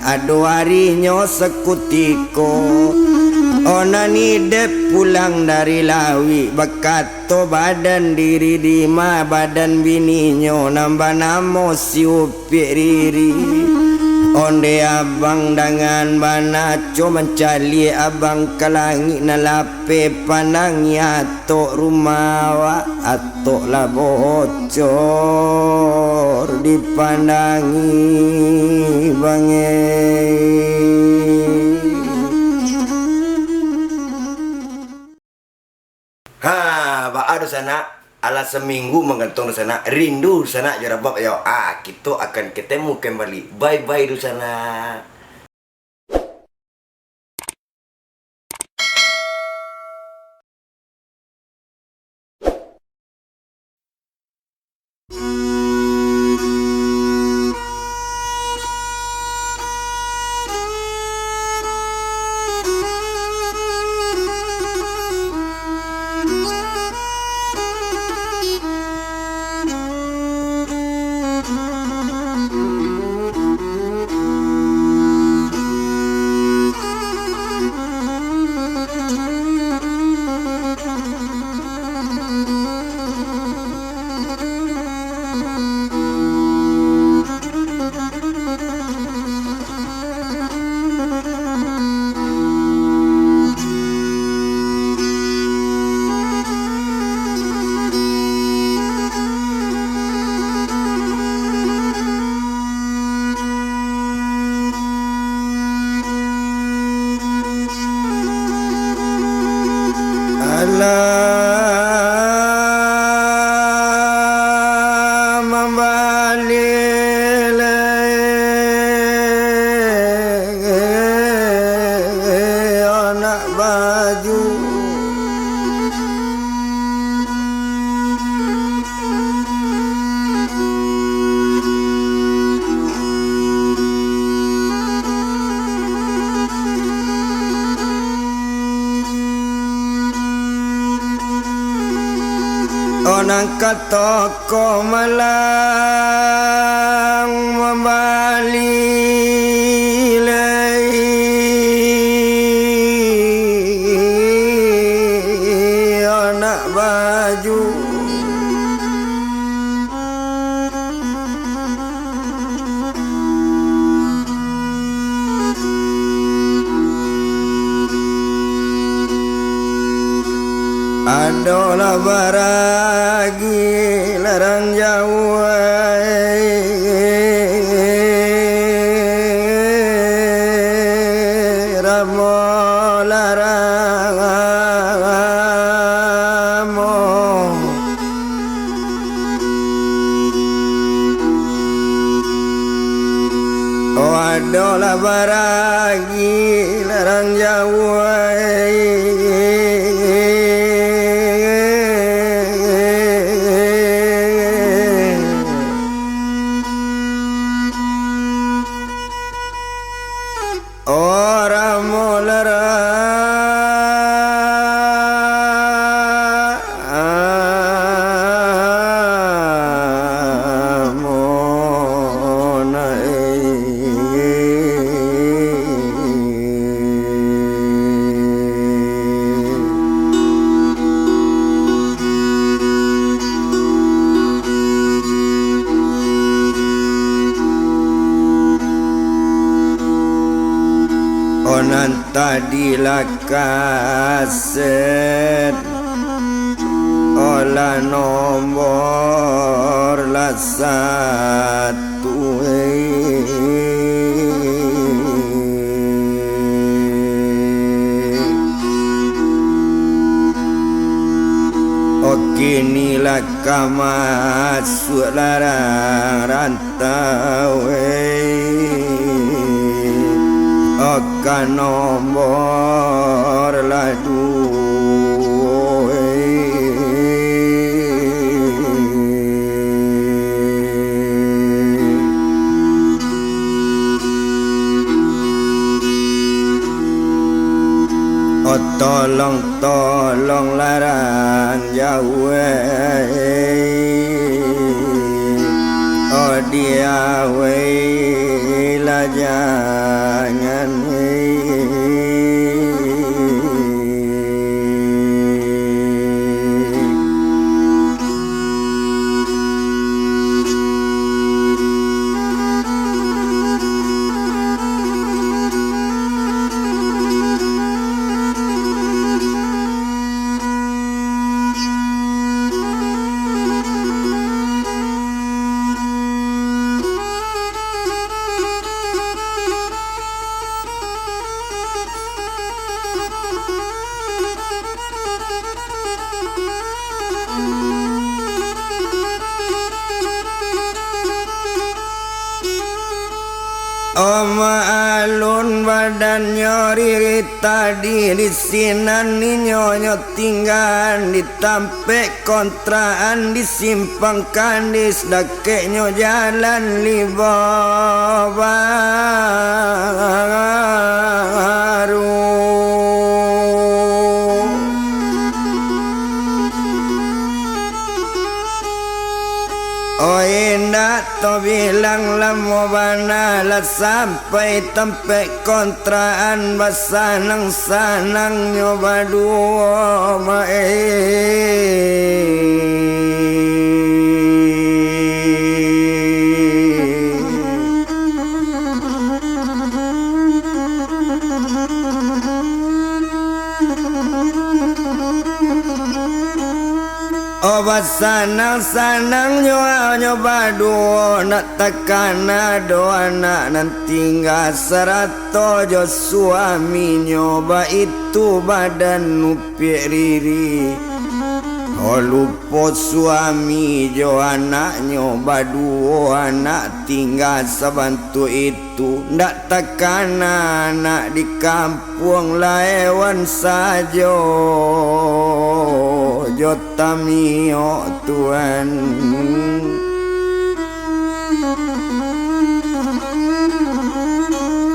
ado harinya sekutiko onani dep pulang dari lawi bekato badan diri di ma badan bininyo nambah namo si upik riri onde abang dengan banaco mencali abang ke langit nalape panangi atok rumawa atok lah bocor dipandangi bange. Baadu sana ala seminggu menggantung di sana rindu sana jarabab yo kita akan ketemu kembali bye bye di sana. Onang katoko malang membali anak baju adolah baragi larang jauh ramo larang amo oh adolah baragi larang jauh tadilah kaset olah nomor lah satu kinilah kamasuk larang rantau akan nomor ladu tolong larang jauh dia lah jauh pangan Oma alun badan nyori tadi di sinan ni nyonyo tinggal ditampe kontraan disimpang kandis dake nyo jalan libo baru. Oh indah to bilang lamo banalat sampai tempe kontraan basanang-sanang nyoba duo Obat sanang-sanang nyoba duo nak takana doa nak nanti nggak serato jo suami nyoba itu badan nupi riri. Oh lupa suami jo anak nyoba duo anak tinggal sebantu itu ndak takana nak di kampung laewan sajo jotamio Tuhan.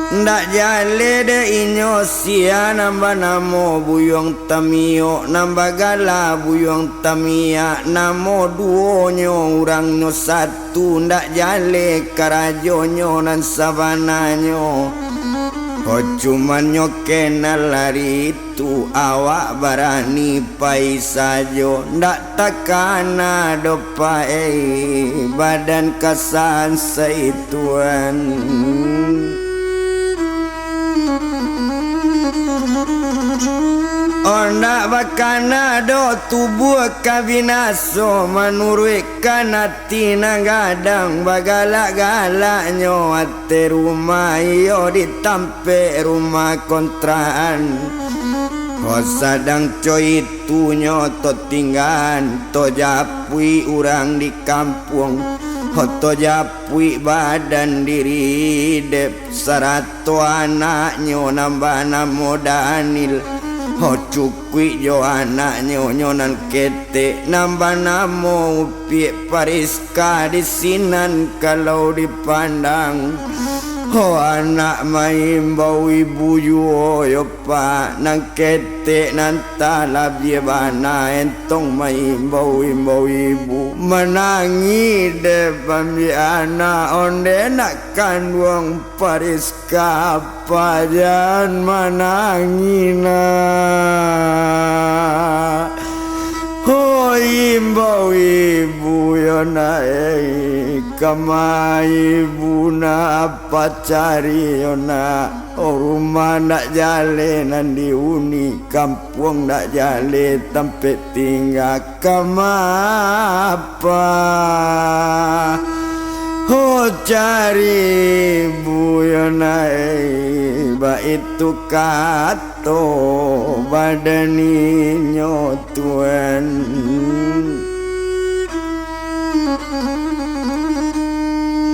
Ndak jale de inyo sia namba namo buyong tamio namba gala buyong tamia namo duo nyo urang nyo satu ndak jale karajo nyo nan sabana nyo. Oh cuman nyo kenal lari itu awak barani pai sajo ndak takana dopai badan kasan saituan. Onda bakana do tubuh kabinaso manurutkan hati nagadang bagala-gala nyo ate rumah iyo ditampe rumah kontraan. Oh sadang coy itu nyo to tinggan to japui urang di kampung. Oh to japui badan diri dep sarato anak nyo nambah namo Danil. Oh cukui jo anak nyonan kete nambah namo upi Pariska di sinan kalau dipandang. Oh anak maimbau ibu yo pak nang kete nanta labie bana entong maimbau ibu menangi de pambi anak onde nak kandung Pariska pajan menangina. Oh imbau ibu yo naik kama ibu na apa cari yo na. Oh rumah nak jalenan di uni kampung nak jale tempat tinggal kama apa. Oh cari ibu yo naik ba itu kato badaninyo Tuhan.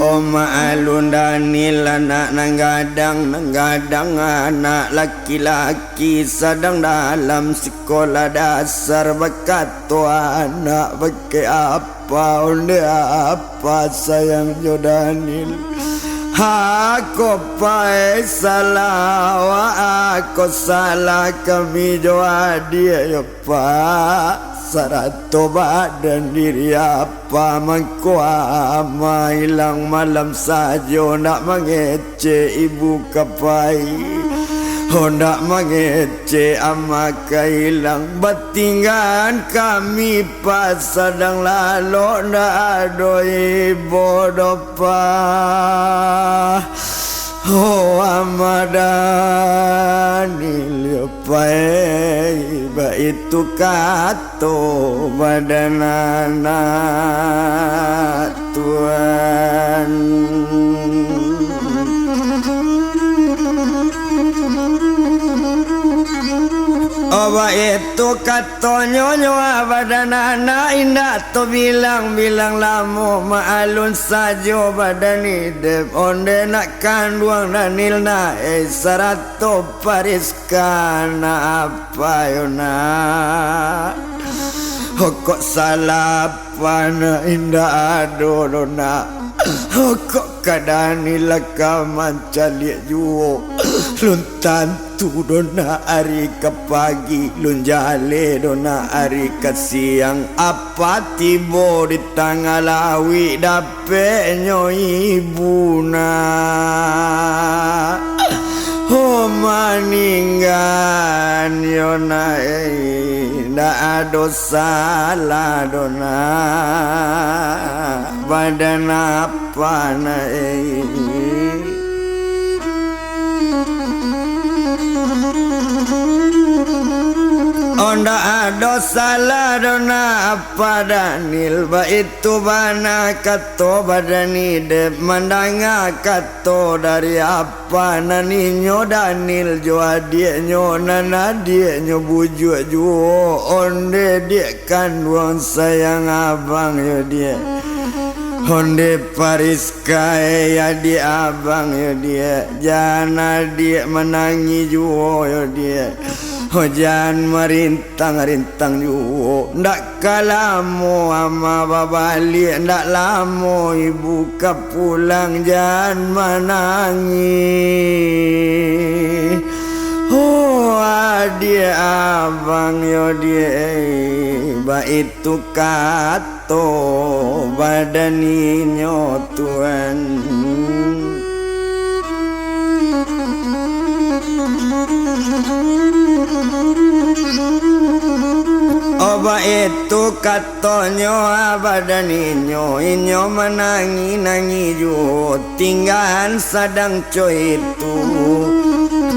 Oma alun Danil anak nanggadang anak laki-laki sedang dalam sekolah dasar bakat tu anak pakai apa onde apa sayang jo Danil. Aku pae salah aku salah kami jo adia yo pak sarato badan diri apa mengkuama hilang malam saja nak mengece ibu kapai. Oh nak mengece amaka hilang batingan kami pas sedang lalu nak adoi bodopa. Oh amadani liupai ba itu kato badanana Tuhan. Oba itu kato nyonyo badanana indah to bilang-bilang lamu maalun sajo badan hidup onde nak kanduang danil na sarato pariskana apa yona. Kok salah pana indah adorona. Kok kadani lakaman calik juo luntan tu dona hari ke pagi lun jale dona hari ke siang apa tibo di tangga lawi dape nyo ibuna. Oh maninggan yona ndak ada salah dona badan apa na Onda ada salah dona apa danil ba itu bana kato badan hidup mandanga kato dari apa naninyo danil jo adik nyo nana dia nyo bujuk juo onde dia kanduang sayang abang yo dia. Honde Pariska ya di abang yo dia. Jana dia menangi juo yo dia. Hujan merintang-rintang juo. Ndak kalamu ama babali. Ndak lamo ibu kapulang jan menangi. Oh adik abang yo dia. Ba itu kato badaninyo Tuhan. Oba itu katonyo badaninyo inyo menangi-nangi ju tinggalan sadang coy itu.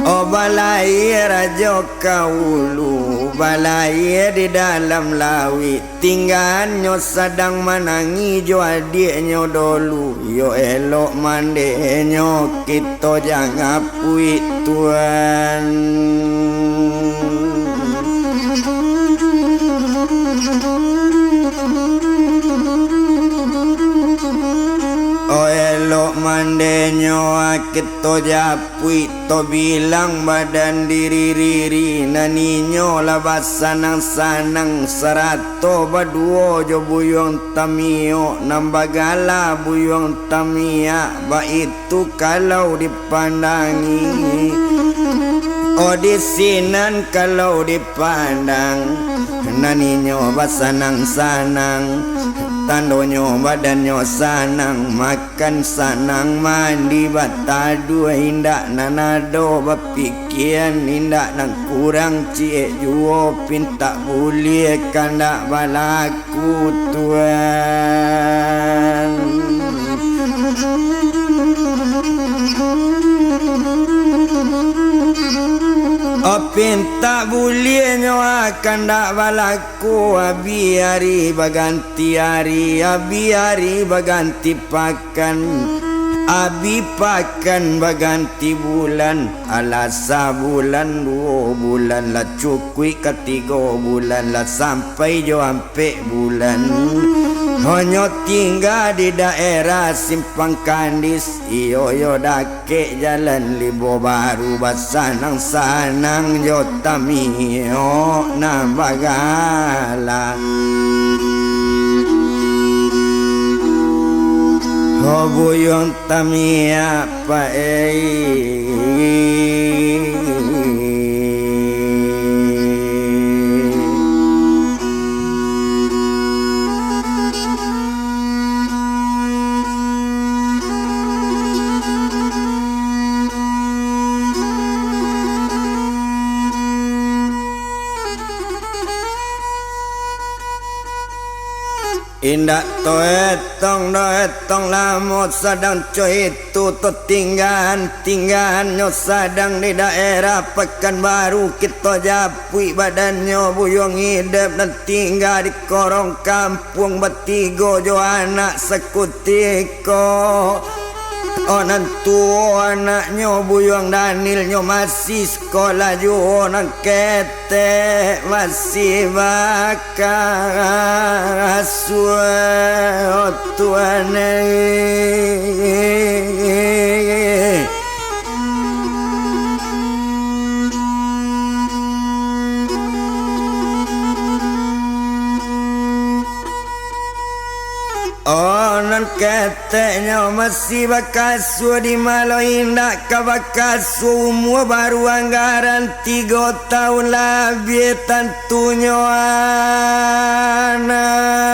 Oba lahir raja kaulu balai di dalam lawi tingganyo sedang menangi jo adiknyo dulu yo elok mandenyo kita jangan puit Tuhan. Oh elok mandenyo kita japui to bilang badan diri riri naninyo labas sanang-sanang sarato baduo jo buyong tamio nambagala buyong tamia ba itu kalau dipandangi. Oh di sinan kalau dipandang naninyo basanang-sanang tandonyo badanyo sanang makan sanang mandi batadu indak nanado bapikian indak nang kurang cie juo pinta boleh kandak balaku Tuhan. Pinta bulienyo akan dak balaku abi hari baganti hari abi hari baganti pakan abi pakan baganti bulan alasa bulan 2 bulan la cukui ketiga bulan la sampai jo ampe bulan. Hanya tinggal di daerah Simpang Kandis iyo yo dake jalan libo baru basanang-sanang yo tamio nambagala. Buyong tamia pa Indak to etong lamot sedang coy itu to tinggahan nyo sedang di daerah Pekanbaru kita japui badannya buyong hidup dan tinggal di korong kampung bertiga jo anak sekutiko. Nantu anaknya buyong Danil nyo masih sekolah jo nang kete masih bakal suwe tuane. Nan keteknya masih bakasu di Malo Indah kabakasu umur baru anggaran 3 tahun lebih tentunya anak.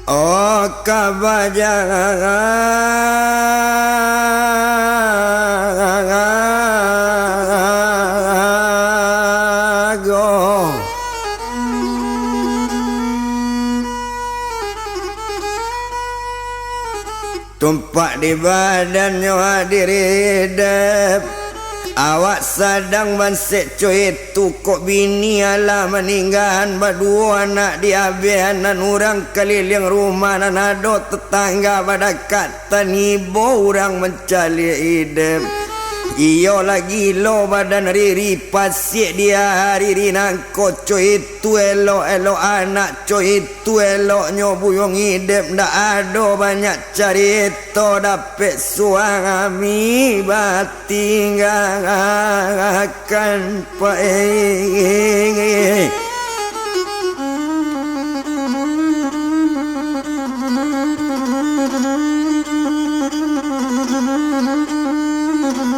Oh kabajago tumpak di badannya hadir hidup. Awak sedang bansek coy itu kok bini ala meninggahan berdua anak diabehan orang keliling rumah dan ada tetangga pada kata nibo orang mencari hidup. Iyo lagi lo badan riri pasik dia hari nangko coy itu elok anak coy itu eloknya buyong hidup ndak ada banyak cerita dapet suami batinggalkan pae.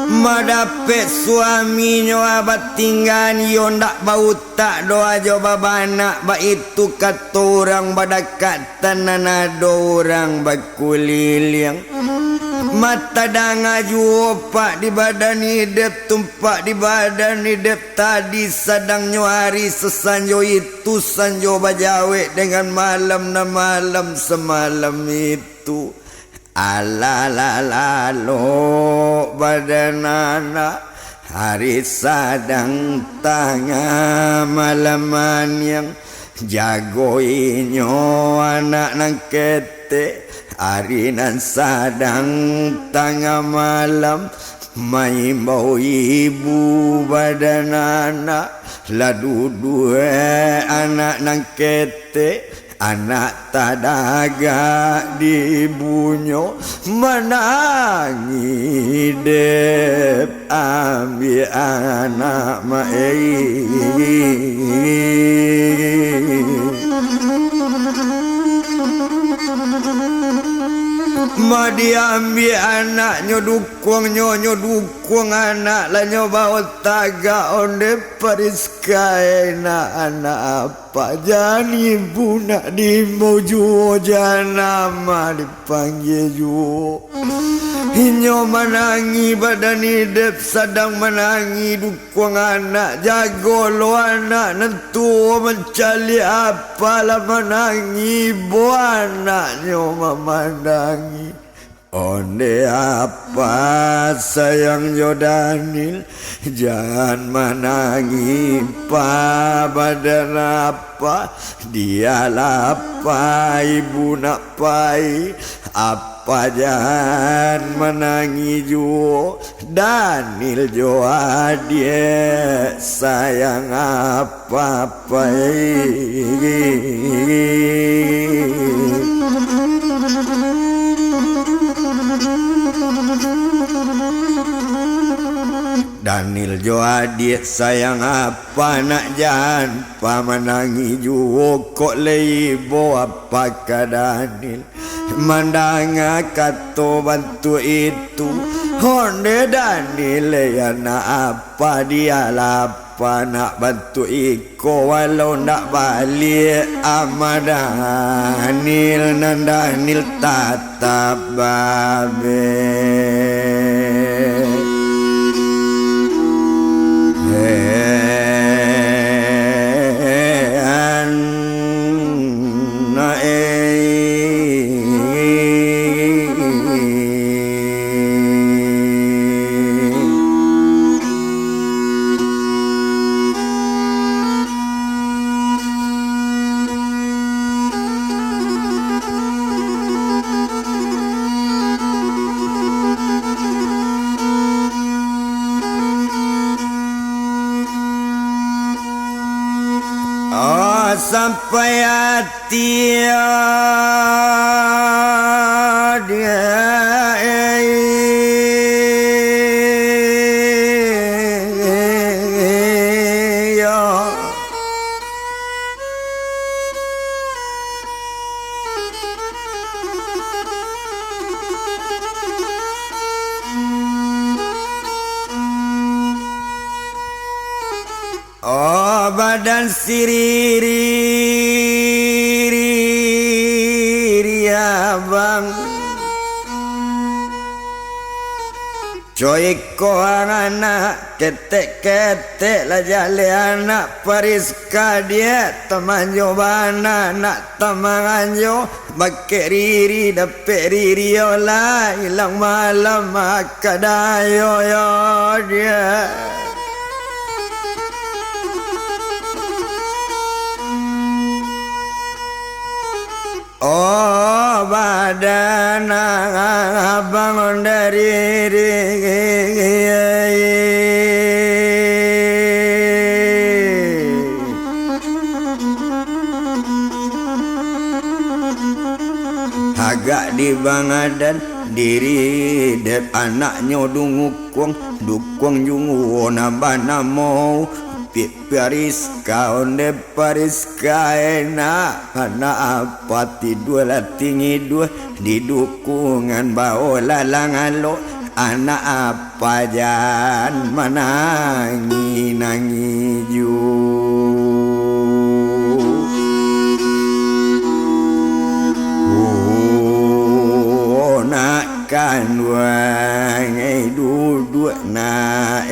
Madapet suaminya abad tinggal yo ndak bau tak doa jo babana ba itu kata orang pada kata ada orang bakuliling mata danga juopak di badan hidup tumpak di badan hidup tadi sedang nyuari sesanjo itu sanjo bajawe dengan malam na malam semalam itu. Alalalo badan anak hari sadang tengah malaman yang jagoinyo anak nang kete hari nan sadang tengah malam main bau ibu badan anak ladu dua anak nang kete. Anak tadaga di bunyo menangi dep ambil anak mai. Ma diambil anaknya dukung anak lah bawa taga onde periskaina anak apa jani bunak di mojo janama dipanggil ju. Inyo menangi badan hidup sedang menangi dukung anak jago lo anak nentu mencari apalah menangi bo anaknya memandangi. Onde apa sayang Jodanil jangan menangi pa badan apa dia lapa ibu nak pai apa jangan menangi jo Danil jo adie sayang apa pai. Danil jo adik sayang apa nak jangan pamanangi juo kok leibo apakah Danil mandanga kato bantu itu Honde dan nilai anak apa dia lapa nak bantu iko walau nak balik amadanil nandanil tatap babe. Sampai hati oh badan siriri abang coy ko anak ketek-ketek lah jale anak Pariska dia teman jobana nak teman anjo bakek riri dapet riri olah hilang malam makadayo yo dia. Oh badan abang dari agak di bangadan diri dep anaknya dukung jungu nambah namo Pariska onde Pariska enak anak apa tidur lah tinggi dua di dukungan bau lalangan lo anak apa jan menangi ju oh nak kan wang duduk nak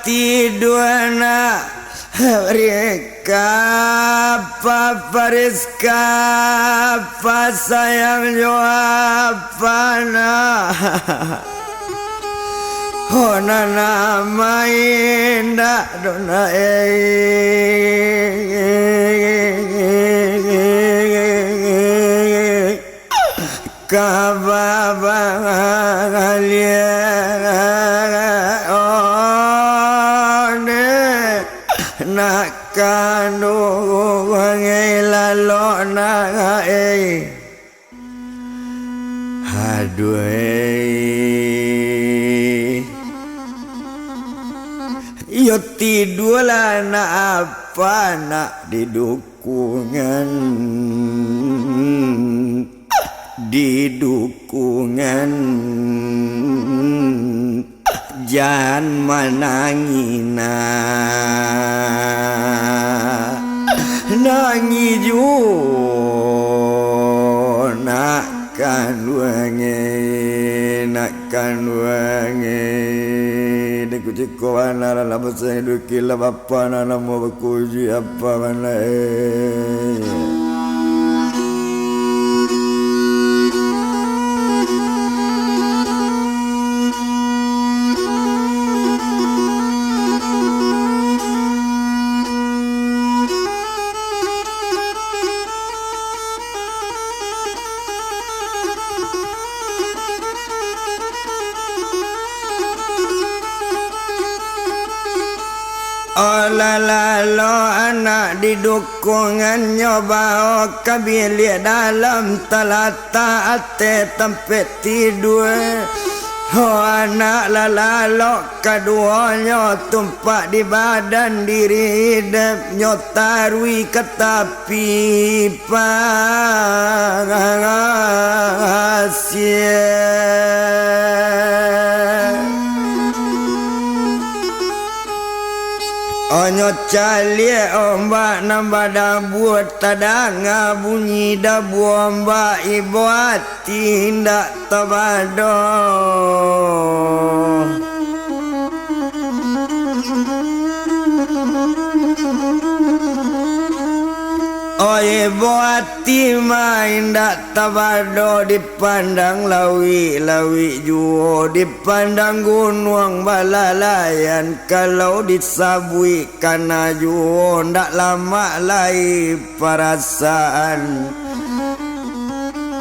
tidur nak mereka apa Pariska apa sayang jo apa nak oh nana main dak dona kababa galia nak kandung ngelalo nak aduh yo tidur lah nak apa nak di dukungan jan manangina nangi ju nakkan wange deku ciko ana la basa dukila bapa na mo bakuji apa mana ola Kalalo anak didukungan nyoba kabilia dalam talata ate tempat tidur. Anak lalalo keduanya tumpak di badan diri hidup nyotarui ke tepi pasir. Onyo cali ombak nambah dabuat tadanga bunyi dabu ombak ibu hati ndak tabado. Oh ibu hati main ndak tabado dipandang lawi-lawi juo dipandang gunung balalayan kalau disabui kana juo ndak lama lai perasaan.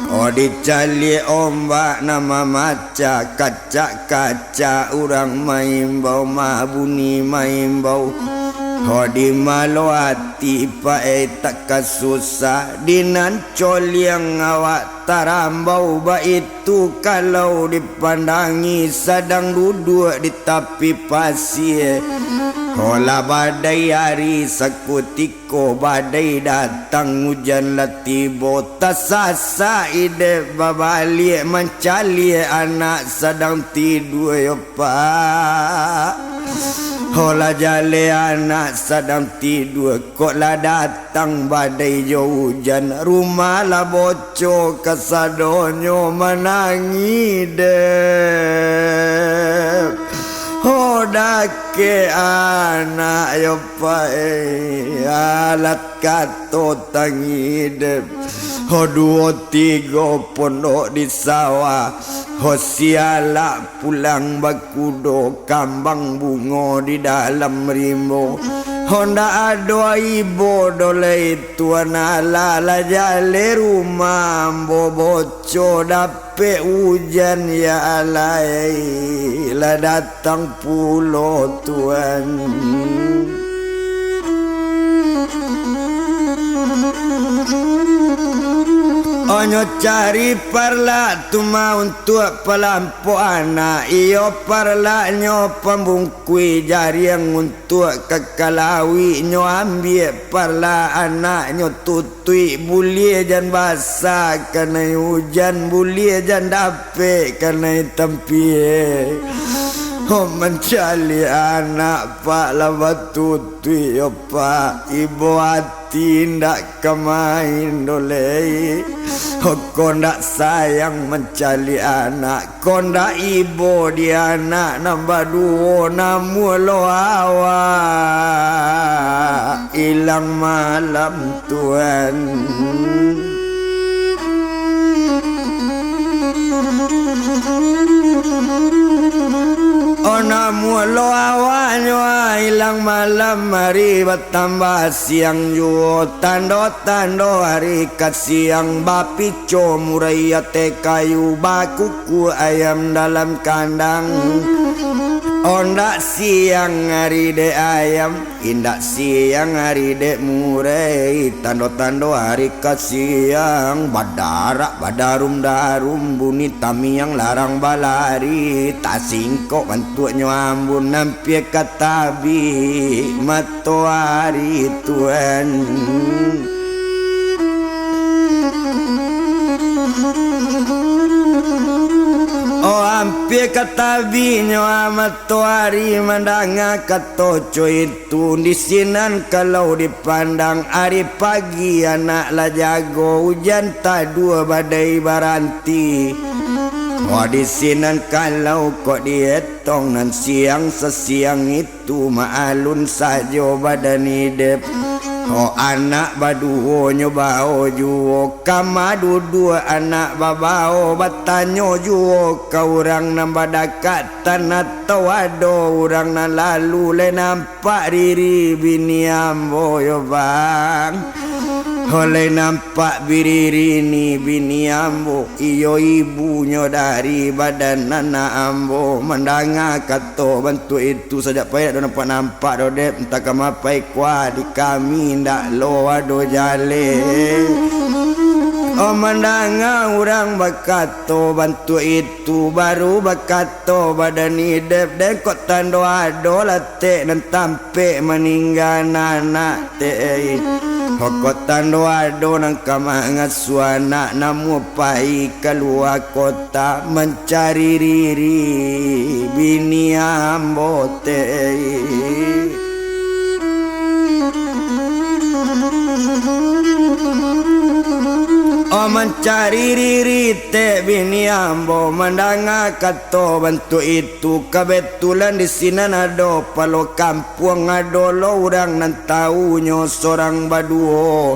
Oh dicali ombak nama maca kaca-kaca urang maimbau mabuni maimbau. Oh di malu hati pae tak kasusah dinan coliang awak tarambau ba itu kalau dipandangi sedang duduk di tepi pasir. Olah badai hari sekutiko badai datang hujan latibo tasasa ide babalik mencali anak sedang tidur yo pak. Olah jale anak sedang tidur kok lah datang badai jo hujan rumah lah bocor kesadonyo menangi dep. Oh dake anak yo pae alat kato tangi dep. Oh 2 3 pondok di sawah. Oh siala pulang bakudo kambang bungo di dalam rimbo. Honda ada ibu dole tuan ala la jale rumah boboco dape hujan ya alai la datang pulo tuan. Onyo cari parla tuma untuk pelampu anak iyo parla nyo pembungkui jari yang untuk kekalawi nyo ambil parla anak nyo tutui bulie jan basah kena hujan bulie jan dape kena tempie. Oh mencali anak pak labat tutui yo pak ibu hati ndak kemain dolei. Oh kau ndak sayang mencali anak kau ndak ibu di anak nambah 2 namu lo awak hilang malam tuan. Oh namu lo awanyo hilang malam hari bertambah siang jo tando-tando hari kat siang bapi co murai ate kayu bakuku ayam dalam kandang. Oh ndak siang hari de ayam indak siang hari de murai tando-tando hari kat siang badarak badarum darum bunyi tami yang larang balari tak singkok bantuannya ambun nampie katabi matahari tuan. Oh hampir kata binyo matahari mandanga katoco itu di sinan kalau dipandang hari pagi anak lah jago hujan tak 2 badai baranti. Oh di sinan kalau kok dietong nan siang sesiang itu maalun sajo badan hidup. Oh anak baduo nyobao juo kama 2 anak babao batanyo juo kau orang nambah dekat tanah tawado orang na lalu le nampak diri bini ambo yo bang. Oleh nampak biririni bini ambo, iyo ibunya dari badan anak ambo. Mendengar kata bantu itu saja payah do nampak do dep entah kamapai kuah di kami ndak lo ado jale. Oh mendengar orang bakato bantu itu baru bakato badan hidup dan kok tando ado latek dan tampe meninggal anak te. Kok tando ado nang kamangat suana namu pai keluar kota mencari riri bini ambo te. Oh mencari riri te bini ambo mendengar kata bantu itu kebetulan di sini ada palo kampung ada lo orang nan tahunya seorang baduo.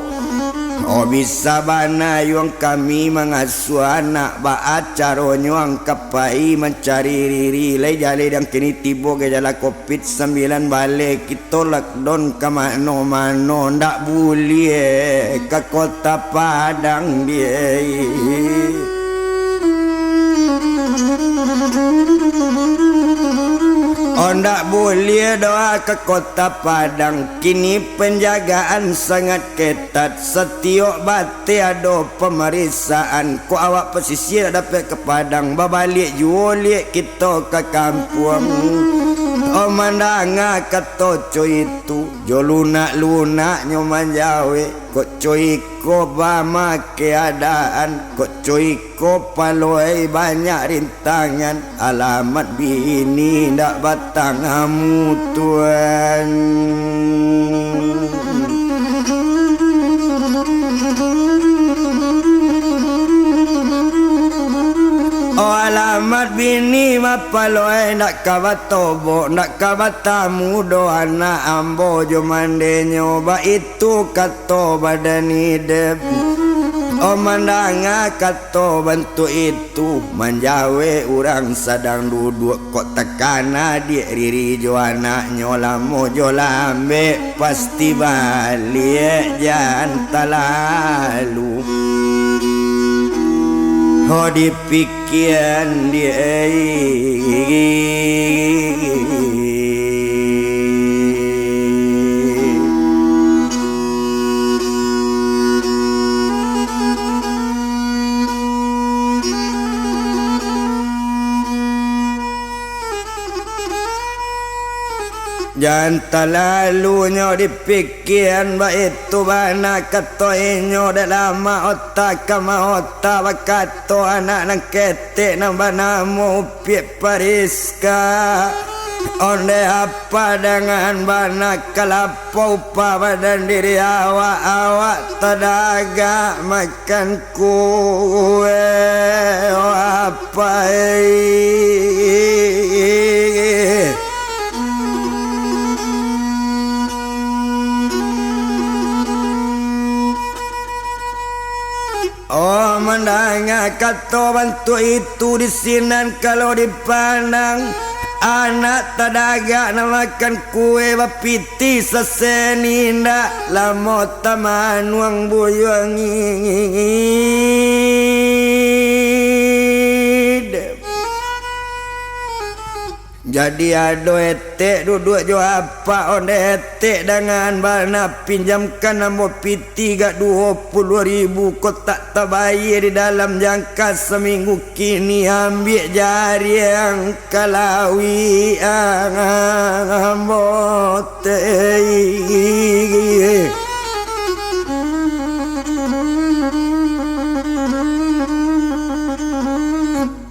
Oh bisa bana yang kami mengasuh anak baat caronyo ang kapai mencari riri lay jali dan kini tibo ke jala COVID-19 balik kita lockdown ke mano-mano ndak boleh ke kota Padang dia. Oh ndak boleh doa ke kota Padang. Kini penjagaan sangat ketat. Setiap bate ada pemeriksaan. Ko awak pesisir dapat ke Padang, babalik jualik kita ke kampung. Oh mendengar kata coy itu jo lunak-lunak nyoman jawe. Kok coy ko bama keadaan. Kok coy ko paloi banyak rintangan. Alamat bini ndak batang amu tuan. Oh alamat bini mapaloi nak kabat tobo nak kabat tamu do anak ambo jo mande nyoba itu kato badan hidup. Oh mendengar kata bantu itu menjawe orang sedang duduk kok tekana dia riri jo anaknya lamo jo lambe pasti balik jangan lalu. Oh dipikiran dia jangan terlalunya dipikiran baik itu bana kata inyo dalam otak kama otak bakato anak nang ketek nang bana mu pie pariska onde apa dengan bana kelapa upa badan diri awak tenaga makan kue apa oh mendengar kata bantu itu di sinan kalau dipandang anak tadaga nak makan kue bapiti seseni ndak lamo taman wang buyang jadi ado etek duduk jo apa onde etek dengan bana pinjamkan namo piti gak 20.000 kau tak terbayar di dalam jangka seminggu kini ambil jari yang kalawi ambote.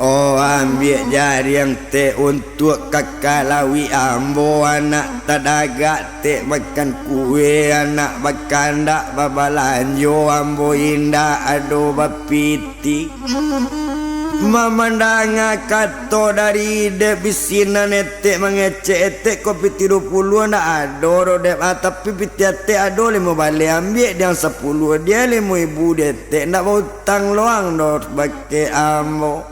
Oh ambil jari yang te untuk kakalawi ambo anak tadaga te makan kue anak makan dak babalanjo ambo indah ado bapiti Memandang kato dari dep bisinan etek mengecek etek kopi 30 ndak ado dep tapi piti etek ado lemo balik ambil dia 10 dia lemo ibu dia etek ndak mau utang loang do bake amo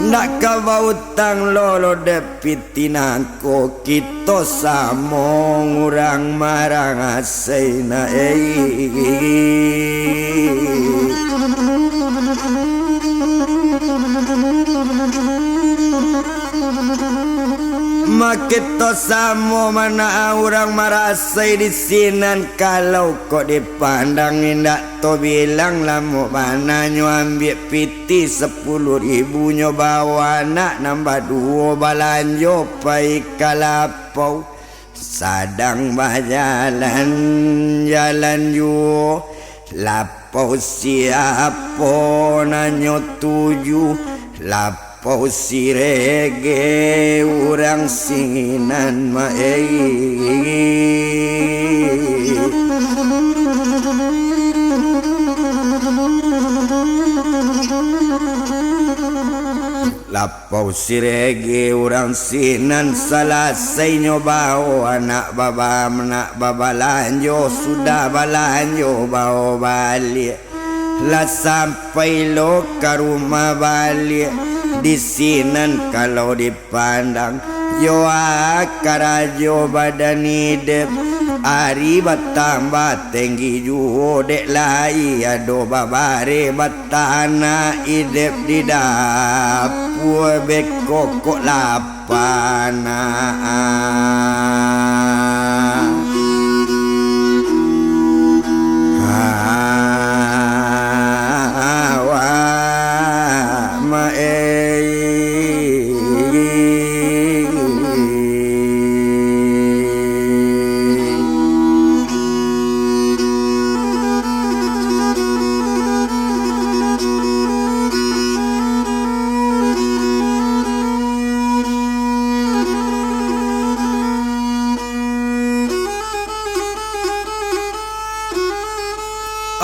ndak ka mau utang lo dep piti nangko kita samo ngurang marang aseina Makito samo mana orang marasai di sinan kalau kok dipandang indak to bilang lamu mana nyo ambil piti 10.000 nyo bawa nak nambah 2 balanjo pai kalapau sadang bajalan jalan yo lapau siapo nanyo 7 lapau sirege urang singinan lapau sirege urang sinan salasai nyobao anak baba lanjo sudah balanjo bawa balik lah sampai lo ke rumah balik di sinan kalau dipandang yo akarajo badan hidup hari bertambah tinggi juho dek lai ado babare batana hidup di dapur bekokok lapana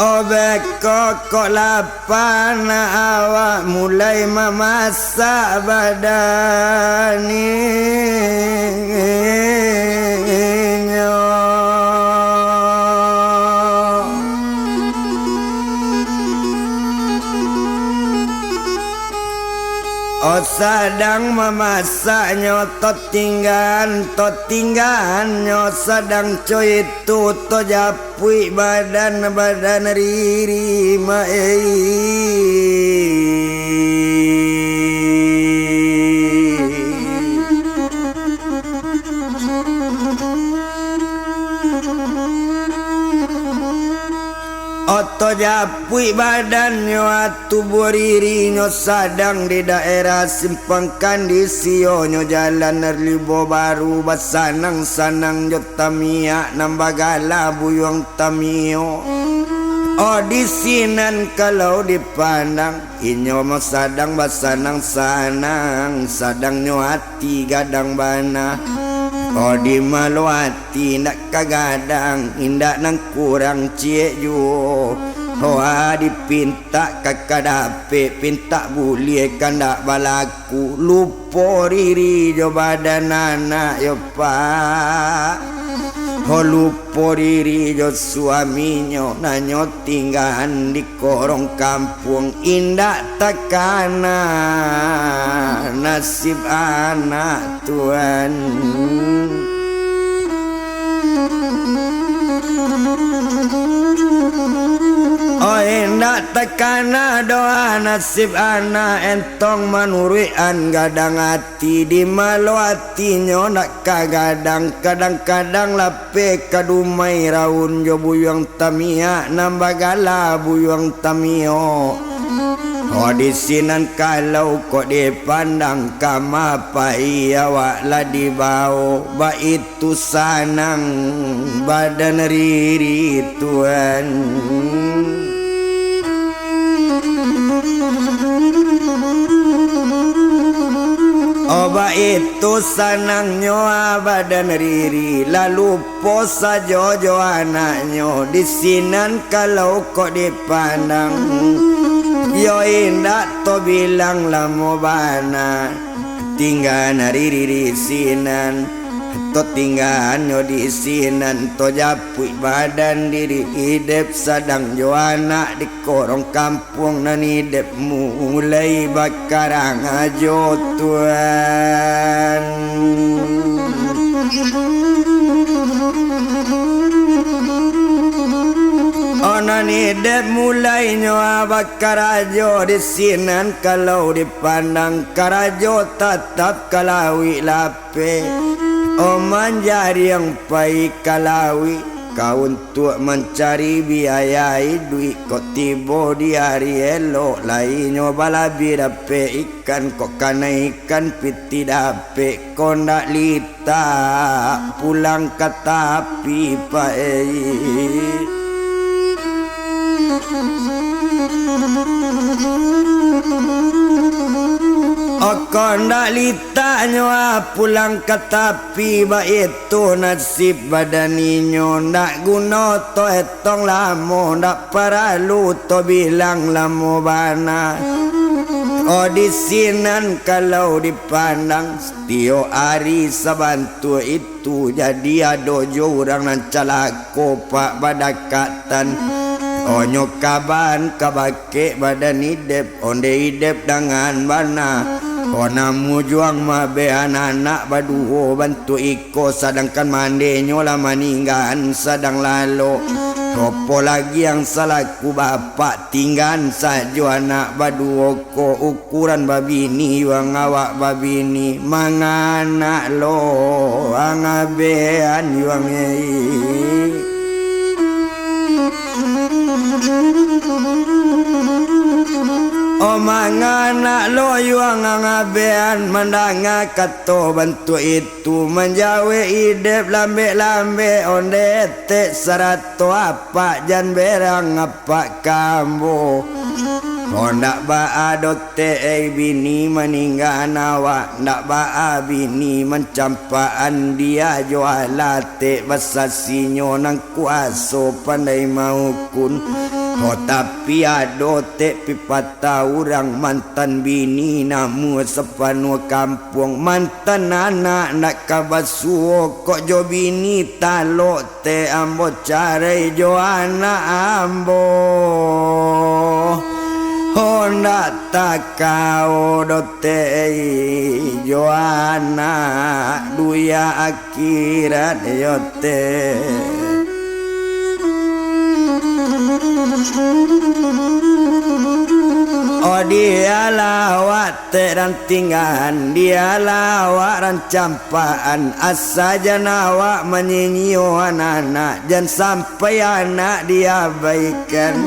Obek kokok lapana awak mulai memasak badannya Oh sadang memasaknya totinggan sedang coy itu to japui badan riri Oto japui badannya atu boririnyo sadang di daerah simpang kandisio jalan nerlibo baru basanang-sanang jotamia nambagala buyong tamio Oh di sinan kalau dipandang inyo mo sadang basanang-sanang sadang nyo hati gadang bana Oh di malu hati nak kagadang indak nang kurang cie ju Oh dipinta kakadape pinta bulie kandak balaku lupo riri jo badan anak yo pak Oh lupo riri jo suaminyo nanyo tinggalan di korong kampung indak takana nasib anak Tuhan Oh indak tekana doa nasib anak entong manurian gadang hati di malu hatinya nak kagadang kadang-kadang lape kadumai raun jo buyang tamia nambagala buyang tamio Oh di sinan kalau kok dipandang kamapai awak lah dibau ba itu sanang badan riri Tuhan Oba itu sanangnya badan riri, lalu posa jojo anaknya disinan kalau kok dipandang. Yo indak to bilang lamo bana, tinggal riri disinan. To tinggahannya di sinan to japui badan diri hidup sadang jo anak di korong kampung nan hidup mulai bakarang ajo Tuhan. Onan hidup mulai nyoa bakar ajo di sinan kalau dipandang karajo tetap kalawi lape. O manjari yang baik kalawi kau untuk mencari biayai duit kau tiba di hari elok lainnya balabi dape ikan kau kana ikan piti dape kau nak lita pulang ke tapi baik. Kau nak litanya pulang ke tapi itu nasib badaninyo nak guna to etong lamo nak paralu to bilang lamo bana. Di sinan kalau dipandang setiap hari sabantu itu jadi ada orang nan calako pak badakatan. Nyokaban kabake badan hidup onde hidup dengan bana. Namu juang mabe anak baduo bantu iko sedangkan mandenyo lah maninggan sedang lalu. Apa lagi yang salahku bapak tinggan saja anak baduo ko ukuran babini wang awak babini manganak lo angabean yuang mangana lo yuang ngabean mandanga kato bantu itu menjawe hidup lambe-lambe onde te sarato apa jan berang apa kambo. Ndak ba adote bini meninggal awak ndak ba bini mencampaan dia jualate basasinyo nang kuaso pandai maukun. Tapi adote pipata orang mantan bini namu sepanuh kampung mantan anak nak kabasuo kok jo bini talo te ambo cari jo anak ambo. Honda takau dote Joana duya akhirat yote. Dia lawat rantingan, dia lawat rancampaan. Asa janawa menyinyo anak dan sampai anak dia baikan.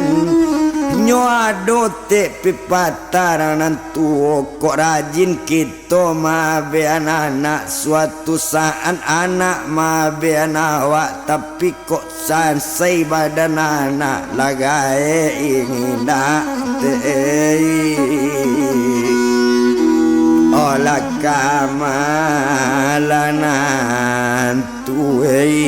Nyoado te pipata nantu kok rajin kita mabe anak suatu saat anak mabe anak tapi kok sansai badan anak lagai ini dak te olah kamalanan tuai.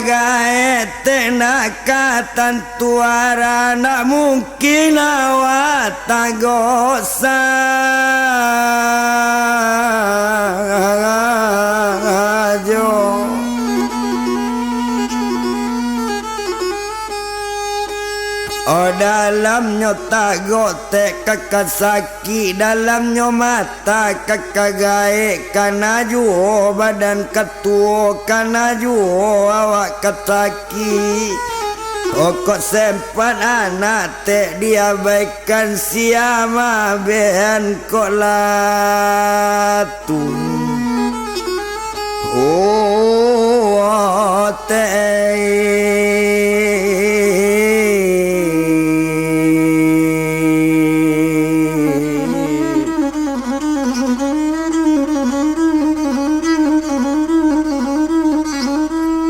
Gaete nakatan tuara nak mungkin awak tagosa ajo. Dalamnya tagote kakasaki dalamnya mata kakagae kana juo badan ketua kana juo awak kataki. Kok sempat anak te diabaikan siama ben kok latun.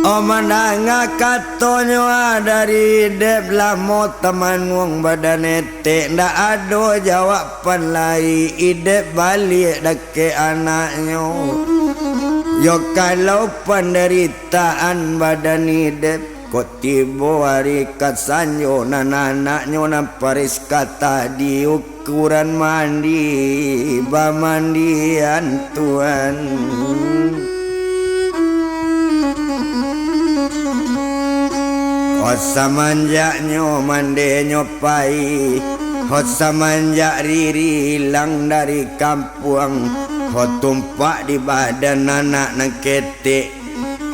Omananga katonyo dari dep lamo teman wong badanete ndak ado jawaban lai idep balik dake anaknya. Yo kalau penderitaan badan idep kok tibo hari katsanyo nananaknya namparis kata di ukuran mandi bamandian Tuhan. Hot semenjaknya mande nyopai, hot semenjak riri hilang dari kampung, hot tumpak di badan anak nang ketek,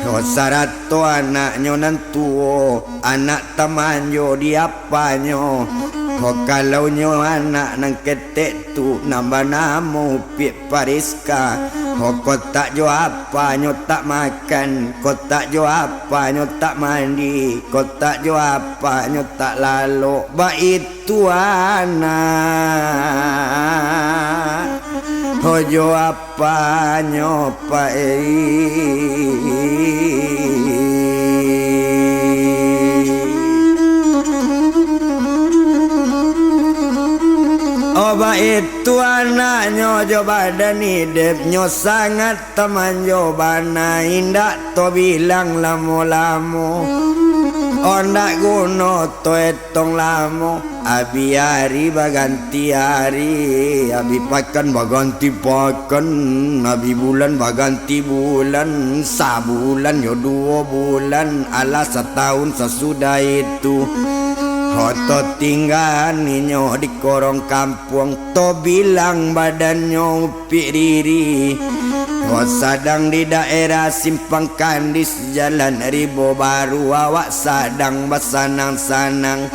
hot sarato anaknya nan tuo, anak temanyo diapanyo, hot kalau nyo anak nang ketek tu nambah namu pik pariska. Kau tak jawab apa nyo tak makan, kau tak jawab apa nyo tak mandi, kau tak jawab apa nyo tak lalu. Baik itu anak, kau jawab apa nyo Oba itu anaknya jo badan hidup nyo sangat teman jo bana indak to bilang lamo-lamo ondak guno to etong lamo abi hari baganti hari abi pakan baganti pakan abi bulan baganti bulan sabulan yo 2 bulan ala setahun sesudah itu. Hoto tinggal ninyo di korong kampung to bilang badannya upik riri. Hot sadang di daerah simpang kandis jalan Ribo Baru awak sadang basanang-sanang.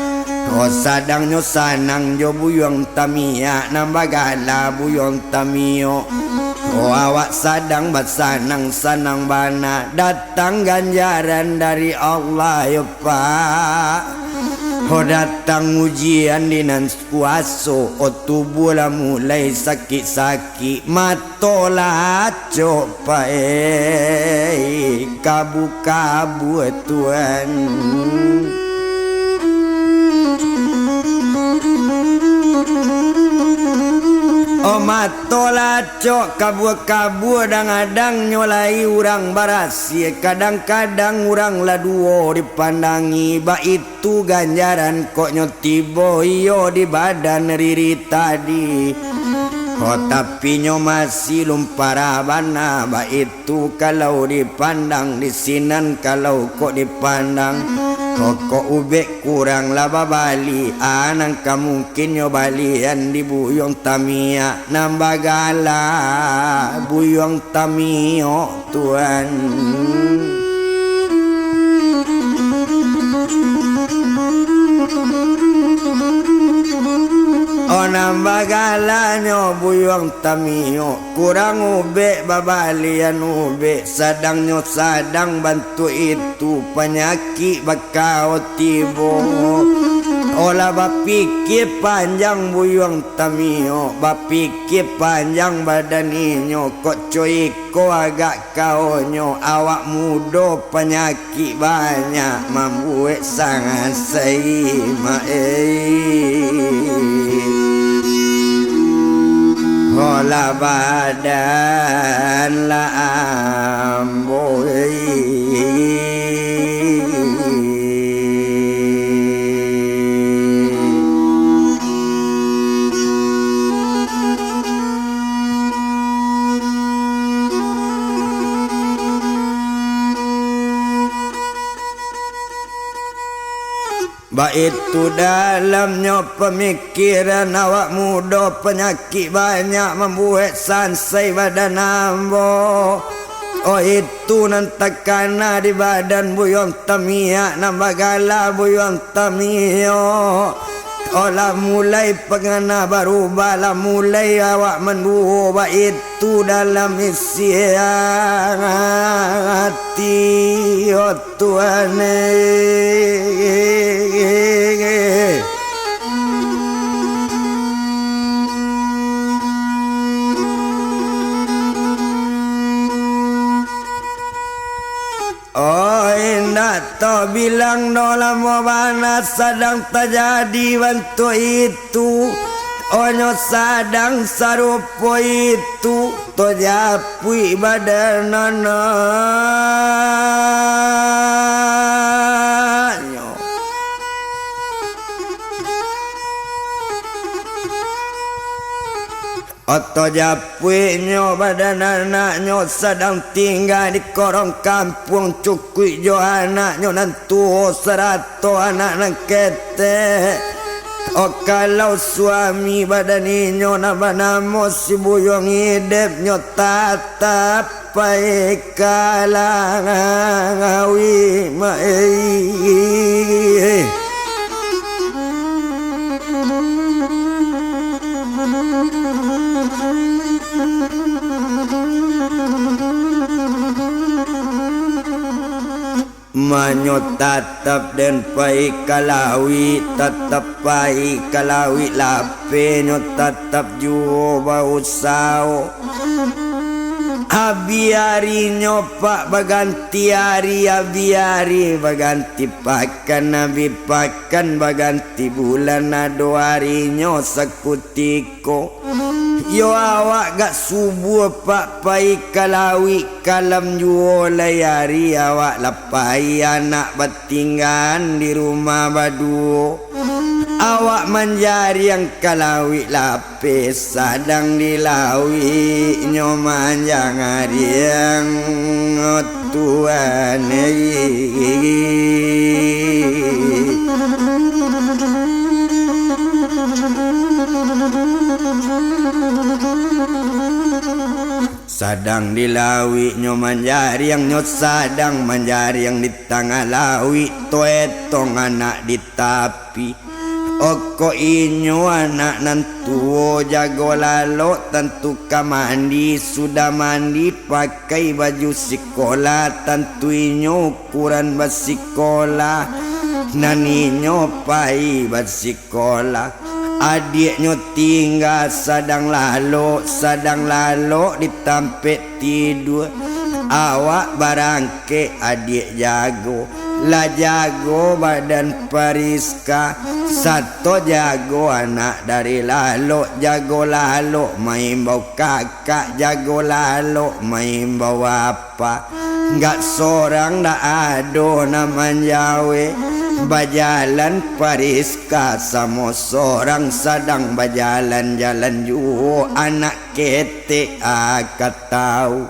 Hot sadang nyo sanang jo buyong tamia nambagala buyong tamio. Oh awak sadang basanang-sanang bana datang ganjaran dari Allah ya Pak. Ho datang ujian dinan kuaso o tubuh lah mulai sakit-sakit matolah coba kabu-kabu Tuhan. Oh matola cok kabur-kabur kadang nyolai urang barasi kadang-kadang urang la duo dipandangi ba itu ganjaran kok nyotibo iyo di badan riri tadi. Oh tapi nyo masih lumpara bana ba itu kalau dipandang di sinan kalau kok dipandang kok ubek kurang laba bali anang kamungkin nyo balian di buyong tamia nambagala buyong tamio Tuhan. O nambagala nyo buyong tamio kurang ube babalian ube sadang nyo sadang bantu itu penyakit bakau tibo. Olah bapikir panjang buyong tamio bapikir panjang badan inyo kok coy ko agak kau nyo awak mudo penyakit banyak membuat sangat seima Olah badan la amboi Ba itu dalamnya pemikiran awak muda penyakit banyak membuat sansai badan ambo. Oh itu nantakana di badan buyong tamia nambagala buyong tamio. olah mulai pengana berubahlah mulai awak mendua itu dalam isi hati oh Tuhan oh indah to bilang no lama mana sedang terjadi bantu itu onyo sadang sarupo itu to japui badanana Oto japui nyo badan anaknyo sedang tinggal di korong kampung cukui jo anaknyo nantu serato anak nang kete. O kalau suami badan inyo nama namo si buyong hidup nyo tatap pai kalangawi mai. Manyo tatap dan pai kalawi tatap pai kalawi lape nyo tatap juo bau sao abiari nyo pak baganti hari abiari baganti pakan nabi pakan baganti bulan ado hari nyo sekutiko yo awak gak subuh pak pai kalawi kalam juo layari awak lapai anak bertinggan di rumah badu awak menjari yang kalawi lapis sadang dilawi nyo manjang hari yang Tuhan sadang dilawi nyo manjari yang nyo sadang manjari yang di tengah lawi to etong anak di tapi oko inyo anak nantu jago lalo tentu kamandi sudah mandi pakai baju sekolah tentu inyo ukuran basikola naninyo pai basikola adiknya tinggal sadang lalu ditampek tidur awak barangke adik jago lah jago badan Pariska satu jago anak dari lalu jago lalu main bau kakak jago lalu main bau apa enggak seorang dah ado naman jawe bajalan Pariska sama seorang sedang bajalan jalan juo anak kete akak tahu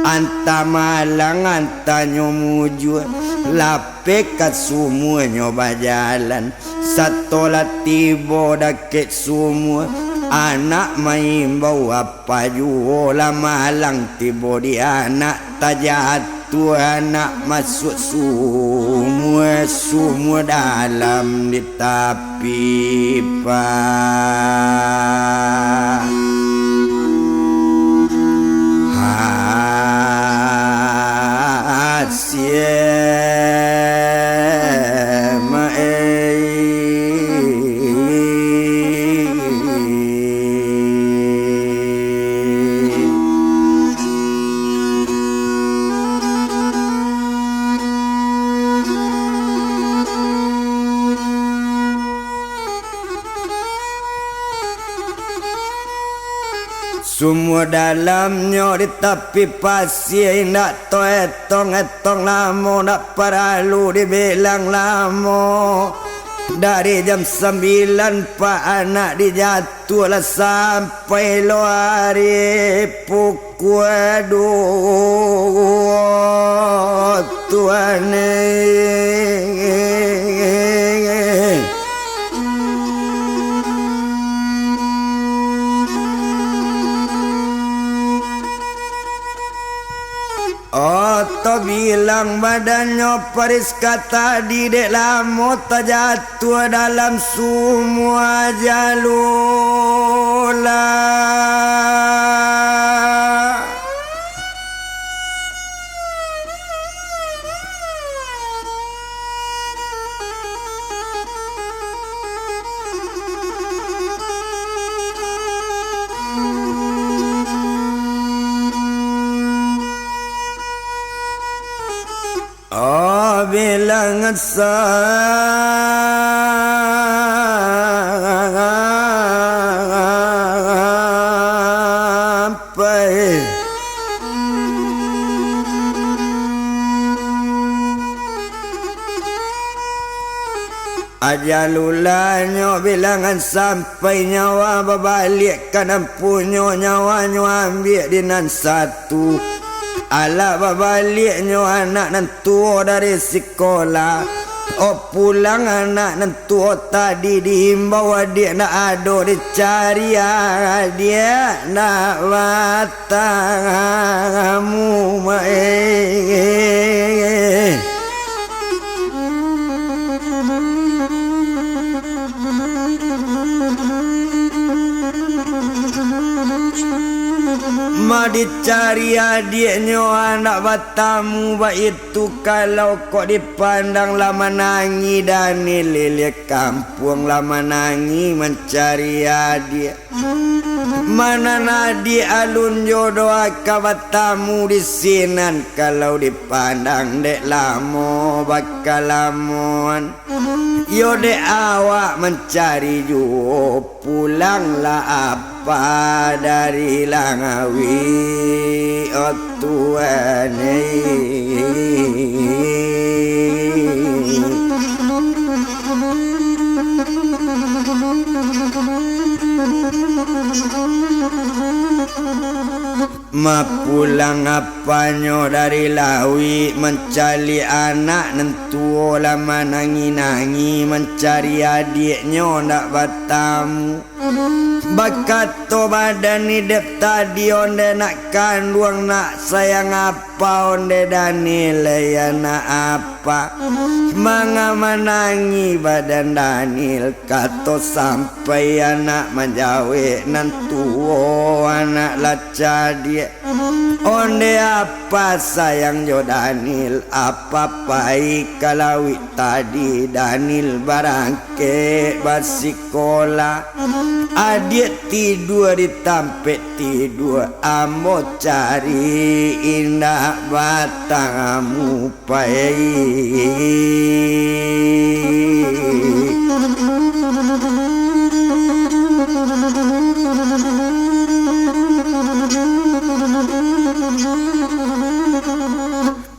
anta malang anta nyomuju lape kat semuanya bajalan satu tibo dakit semua anak main bau apa juo lah malang tibo di anak tajat tu anak masuk semua dalam di tapi semua dalamnya di tapi pasien nak to etong lama nak perlu dibilang lama dari jam 9 pak anak dijatuh lah sampai luari pukul 2 Tuhan to bilang badannya peris kata didek lamo terjatuh dalam semua jalula. Oh bilangan sampai ajalulanya bilangan sampai nyawa berbalik kanan punya nyawanya ambil dinan satu. Ala babaliknya anak nan tua dari sekolah. Oh pulang anak nan tua tadi dihimbau dia nak ado dicari dia nak matamu Ma dicari adiknya anak batamu itu kalau kok dipandang lama nangi dan lilik kampung lama nangi mencari adik. Mana nadi alun jodoh batamu di sinan kalau dipandang dek lamo bakal lamon. Yo dek awak mencari jo pulanglah apa dari Langawi oh Tuhan Ma pulang apanya dari Lawi mencari anak nentu lama nangi-nangi mencari adiknya ndak batamu. Bakato badan hidup tadi onde nak kandung nak sayang apa onde Daniel ya nak apa manga menangi badan Daniel kato sampai anak menjawe nantu anak laca dia onde apa sayang jo Daniel apa baik kalau tadi Daniel barangke basikola adik tidur di tampek tidur amo cari indah batangamu pai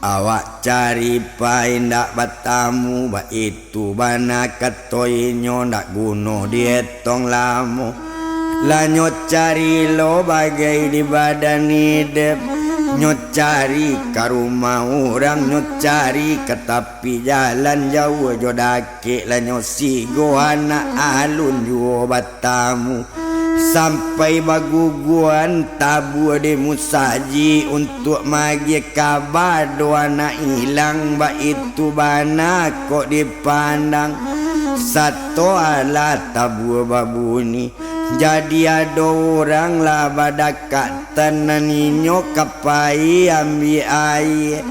awak cari pai ndak batamu ba itu bana katoinyo ndak guno dietong lamo lanyo cari lo bagai di badan hidup nyot cari ke rumah orang nyot cari ke tepi jalan jauh jodake lanyo sigo anak alun juo batamu sampai baguguan tabu de musaji untuk magi kabar doa nak hilang ba itu bana kok dipandang satu alat tabu babuni jadi ada orang lah badakat tenaninyo kapai ambil air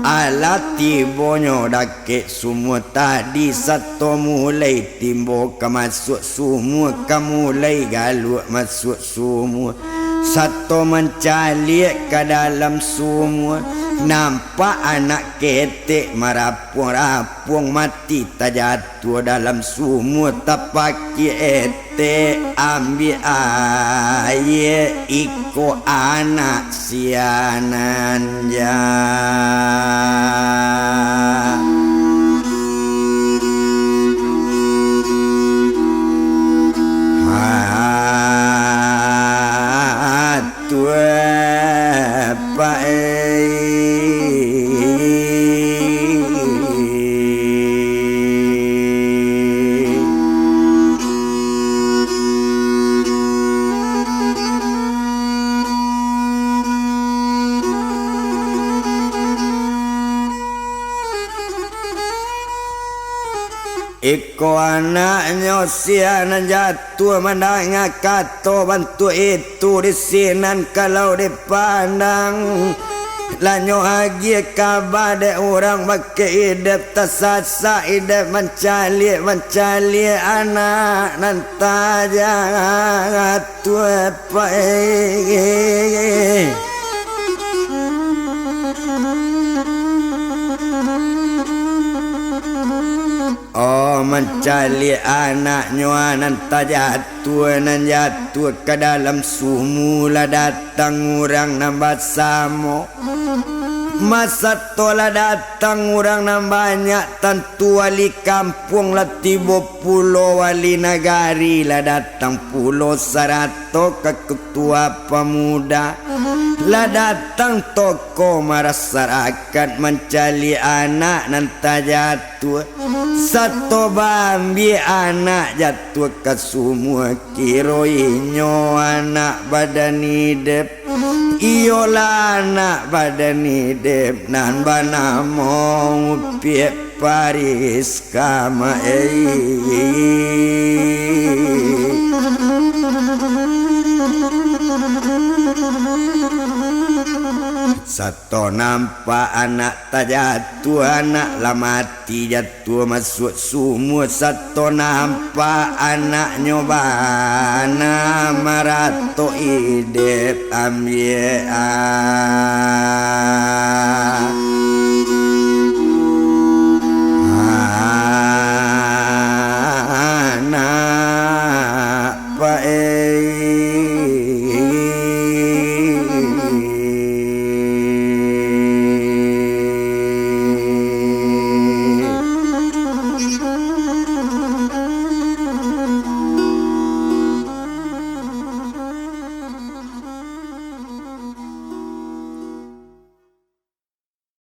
alat tibonyo dake semua tadi satu mulai timbo ke masuk semua mulai galuk masuk semua satu mencalik ke dalam semua nampak anak ketek merapung-rapung mati tak jatuh dalam semua tak pakai etek ambil air ikut anak sianan ja. Iko anaknya sianan jatuh mendengar kata bantu itu di sinan kalau dipandang. Lanyo lagi kabar de orang pakai hidup tersasa hidup mencari anak nanti jangan tua pai. Oh mencari anaknya nanti jatuh ke dalam sumula datang orang nambah samo. Masa tola datang orang nan banyak tentu wali kampung lah tiba pulau wali nagari lah datang pulau sarato ke ketua pemuda lah datang toko masyarakat mencari anak nanti jatuh satu bambi anak jatuh ke semua kiroinyo anak badan hidup iyolah anak badan hidup nan banamo piep Paris kama Satu nampak anak tak jatuh anak lah mati jatuh masuk sumur. Satu nampak anak nyobana marato hidup ambil